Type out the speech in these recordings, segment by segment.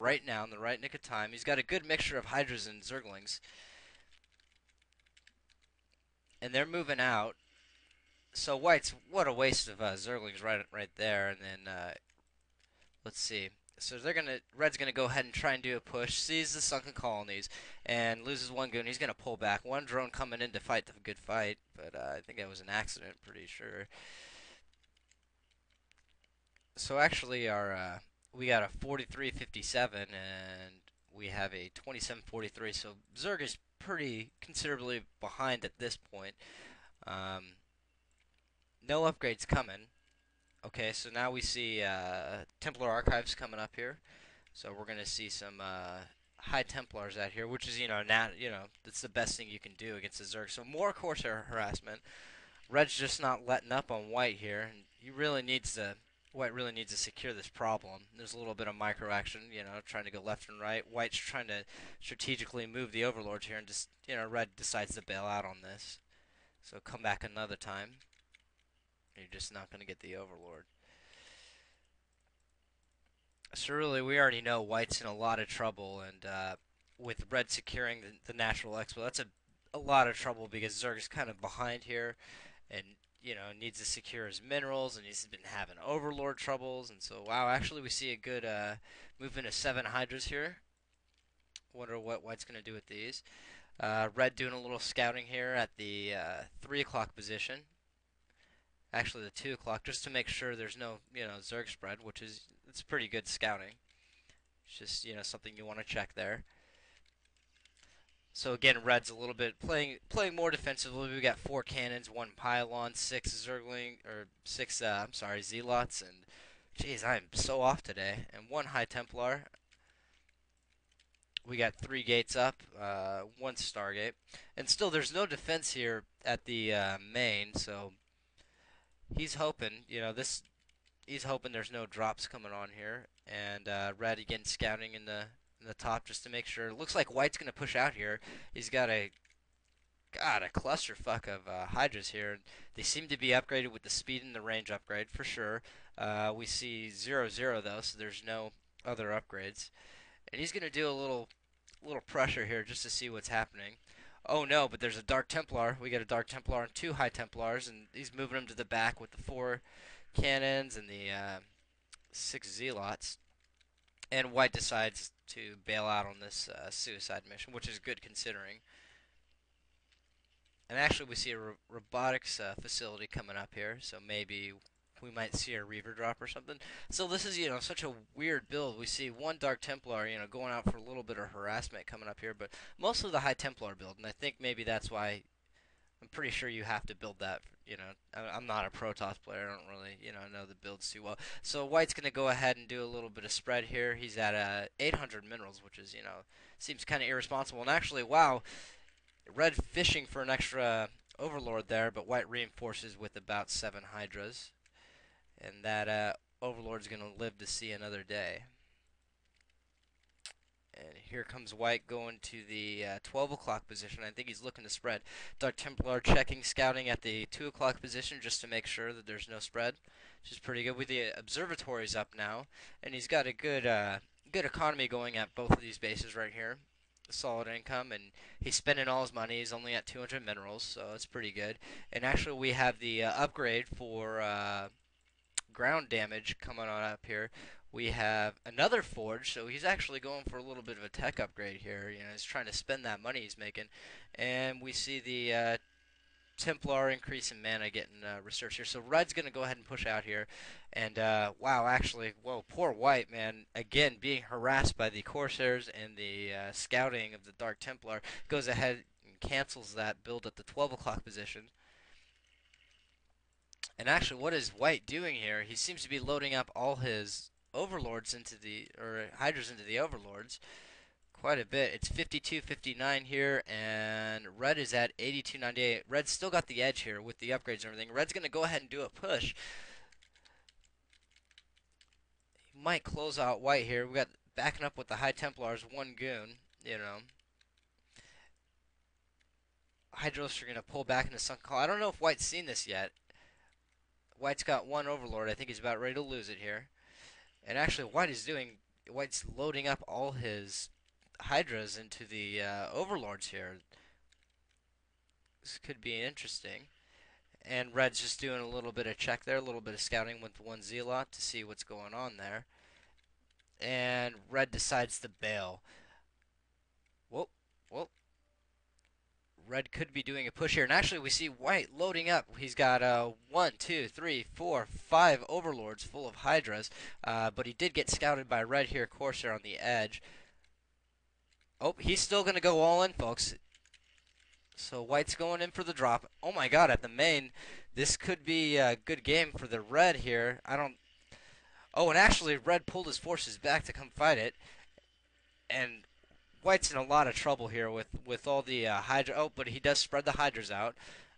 right now in the right nick of time. He's got a good mixture of Hydras and Zerglings, and they're moving out. So White's, what a waste of Zerglings right there. And then let's see. So Red's gonna go ahead and try and do a push, sees the sunken colonies, and loses one goon. He's gonna pull back. One drone coming in to fight the good fight, but I think that was an accident. Pretty sure. So actually, our we got a 43-57, and we have a 27-43. So Zerg is pretty considerably behind at this point. Um, no upgrades coming. Okay, so now we see Templar Archives coming up here. So we're gonna see some High Templars out here, which is that's the best thing you can do against the Zerg. So more Corsair harassment. Red's just not letting up on White here, and he really needs to. White really needs to secure this problem. There's a little bit of micro action, trying to go left and right. White's trying to strategically move the Overlords here, and just Red decides to bail out on this. So come back another time. You're just not going to get the Overlord. So really, we already know White's in a lot of trouble, and with Red securing the natural expo, that's a lot of trouble because Zerg's kind of behind here, and needs to secure his minerals, and he's been having Overlord troubles, and so wow, actually we see a good movement of 7 Hydras here. Wonder what White's gonna do with these. Red doing a little scouting here at the 3 o'clock position. Actually, the 2 o'clock, just to make sure there's no Zerg spread, which is it's pretty good scouting. It's just something you want to check there. So again, Red's a little bit playing more defensively. We got 4 cannons, 1 pylon, 6 Zergling or 6 I'm sorry, Zealots, and jeez, I'm so off today. And 1 High Templar. We got 3 gates up, 1 Stargate, and still there's no defense here at the main. So he's hoping, he's hoping there's no drops coming on here. And Red again scouting in the top just to make sure. It looks like White's gonna push out here. He's got a clusterfuck of Hydras here. They seem to be upgraded with the speed and the range upgrade for sure. We see 0-0 though, so there's no other upgrades. And he's gonna do a little pressure here just to see what's happening. Oh no, but there's a Dark Templar. We got a Dark Templar and 2 High Templars, and he's moving them to the back with the 4 cannons and the 6 Zealots. And White decides to bail out on this suicide mission, which is good considering. And actually, we see a robotics facility coming up here, so maybe we might see a Reaver drop or something. So this is, such a weird build. We see 1 Dark Templar, going out for a little bit of harassment coming up here, but mostly the High Templar build, and I think maybe that's why I'm pretty sure you have to build that. I'm not a Protoss player. I don't really, know the builds too well. So White's going to go ahead and do a little bit of spread here. He's at 800 minerals, which is, seems kind of irresponsible. And actually, wow, Red fishing for an extra Overlord there, but White reinforces with about 7 Hydras. And that Overlord's going to live to see another day. And here comes White going to the 12 o'clock position. I think he's looking to spread. Dark Templar checking, scouting at the 2 o'clock position just to make sure that there's no spread, which is pretty good. With the observatories up now, and he's got a good economy going at both of these bases right here. Solid income, and he's spending all his money. He's only at 200 minerals, so it's pretty good. And actually, we have the upgrade for ground damage coming on up here. We have another forge, so he's actually going for a little bit of a tech upgrade here. He's trying to spend that money he's making. And we see the Templar increase in mana getting researched here. So Red's going to go ahead and push out here. And wow, actually, whoa, poor White, man. Again, being harassed by the Corsairs and the scouting of the Dark Templar, goes ahead and cancels that build at the 12 o'clock position. And actually, what is White doing here? He seems to be loading up all his Overlords into the, or Hydras into the Overlords. Quite a bit. It's 52-59 here, and Red is at 82-98. Red's still got the edge here with the upgrades and everything. Red's going to go ahead and do a push. He might close out White here. We got backing up with the High Templars, 1 goon, Hydros are going to pull back into Sunken Call. I don't know if White's seen this yet. White's got 1 Overlord. I think he's about ready to lose it here. And actually, White is doing White's loading up all his Hydras into the Overlords here. This could be interesting. And Red's just doing a little bit of check there, a little bit of scouting with one Zealot to see what's going on there. And Red decides to bail. Well, well, Red could be doing a push here. And actually, we see White loading up. He's got one, two, three, four, five Overlords full of Hydras. But he did get scouted by Red here, Corsair on the edge. Oh, he's still going to go all in, folks. So White's going in for the drop. Oh my god, at the main, this could be a good game for the Red here. I don't. Oh, and actually, Red pulled his forces back to come fight it. And White's in a lot of trouble here with all the Hydra. Oh, but he does spread the Hydras out.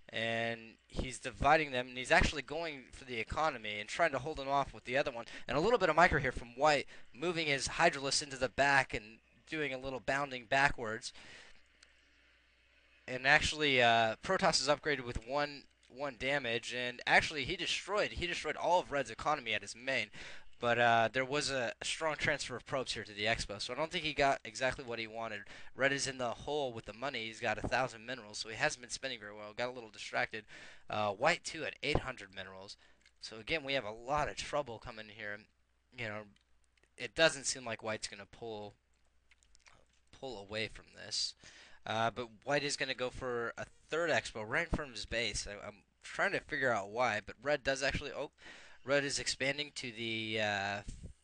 And he's dividing them, and he's actually going for the economy and trying to hold them off with the other one. And a little bit of micro here from White, moving his Hydralisk into the back and doing a little bounding backwards. And actually, Protoss is upgraded with one damage, and actually he destroyed all of Red's economy at his main. But there was a strong transfer of probes here to the expo, so I don't think he got exactly what he wanted. Red is in the hole with the money. He's got 1,000 minerals, so he hasn't been spending very well. Got a little distracted. White too at 800 minerals. So again, we have a lot of trouble coming here. You know, it doesn't seem like White's gonna pull away from this. But White is going to go for a third expo right from his base. I'm trying to figure out why, but Red does actually. Oh, Red is expanding to the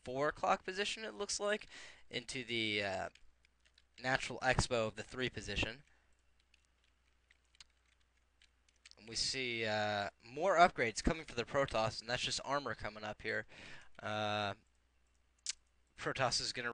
4 o'clock position, it looks like, into the natural expo of the 3 position. And we see more upgrades coming for the Protoss, and that's just armor coming up here. Uh, Protoss is going to